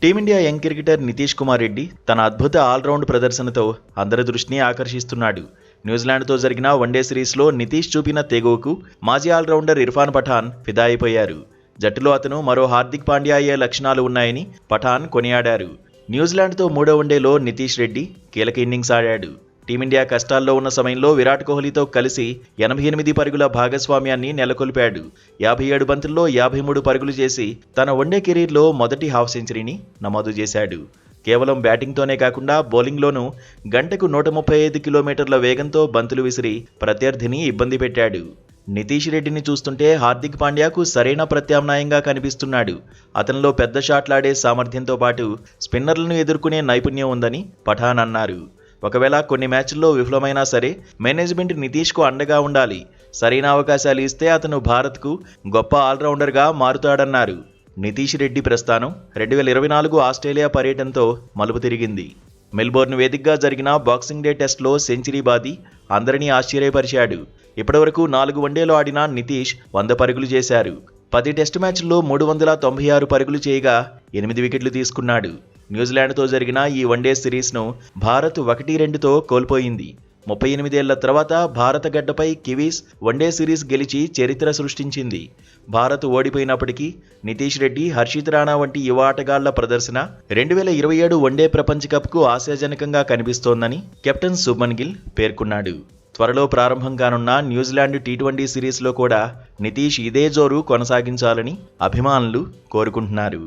Team India young cricketer Nitish Kumar Reddy తన అద్భుత all round ప్రదర్శనతో అందరి దృష్టిని ఆకర్షిస్తున్నాడు. న్యూజిలాండ్తో జరిగిన వన్డే సిరీస్లో నితీష్ చూపిన తెగువకు మాజీ ఆల్రౌండర్ ఇర్ఫాన్ పఠాన్ ఫిదా అయిపోయారు. జట్టులో అతను మరో హార్దిక్ పాండ్యా అయ్యే లక్షణాలు ఉన్నాయని పఠాన్ కొనియాడారు. న్యూజిలాండ్తో మూడో వన్డేలో నితీష్ రెడ్డి కీలక ఇన్నింగ్స్ ఆడాడు. టీమిండియా కష్టాల్లో ఉన్న సమయంలో విరాట్ కోహ్లీతో కలిసి 88 పరుగుల భాగస్వామ్యాన్ని నెలకొల్పాడు. 57 బంతుల్లో 53 పరుగులు చేసి తన వన్డే కెరీర్లో మొదటి హాఫ్ సెంచరీని నమోదు చేశాడు. కేవలం బ్యాటింగ్తోనే కాకుండా బౌలింగ్లోనూ గంటకు 135 కిలోమీటర్ల వేగంతో బంతులు విసిరి ప్రత్యర్థిని ఇబ్బంది పెట్టాడు. నితీష్ రెడ్డిని చూస్తుంటే హార్దిక్ పాండ్యాకు సరైన ప్రత్యామ్నాయంగా కనిపిస్తున్నాడు. అతనిలో పెద్ద షాట్లాడే సామర్థ్యంతో పాటు స్పిన్నర్లను ఎదుర్కొనే నైపుణ్యం ఉందని పఠాన్ అన్నారు. ఒకవేళ కొన్ని మ్యాచ్ల్లో విఫలమైనా సరే మేనేజ్మెంట్ నితీష్కు అండగా ఉండాలి. సరైన అవకాశాలు ఇస్తే అతను భారత్కు గొప్ప ఆల్రౌండర్గా మారుతాడన్నారు. నితీష్ రెడ్డి ప్రస్థానం 2024 ఆస్ట్రేలియా పర్యటనతో మలుపు తిరిగింది. మెల్బోర్న్ వేదికగా జరిగిన బాక్సింగ్ డే టెస్ట్లో సెంచరీ బాది అందరినీ ఆశ్చర్యపరిచాడు. ఇప్పటివరకు 4 వన్డేలు ఆడిన నితీష్ 100 పరుగులు చేశారు. 10 టెస్టు మ్యాచ్ల్లో 396 పరుగులు చేయగా 8 వికెట్లు తీసుకున్నాడు. న్యూజిలాండ్తో జరిగిన ఈ వన్డే సిరీస్ను భారత్ 1-2తో కోల్పోయింది. 38 ఏళ్ల తర్వాత భారత గడ్డపై కివీస్ వన్డే సిరీస్ గెలిచి చరిత్ర సృష్టించింది. భారత్ ఓడిపోయినప్పటికీ నితీష్ రెడ్డి, హర్షిత్ రాణా వంటి యువ ఆటగాళ్ల ప్రదర్శన 2027 వన్డే ప్రపంచ కప్కు ఆశాజనకంగా కనిపిస్తోందని కెప్టెన్ శుభ్మన్ గిల్ పేర్కొన్నాడు. త్వరలో ప్రారంభం కానున్న న్యూజిలాండ్ టీ20 సిరీస్లో కూడా నితీష్ ఇదే జోరు కొనసాగించాలని అభిమానులు కోరుకుంటున్నారు.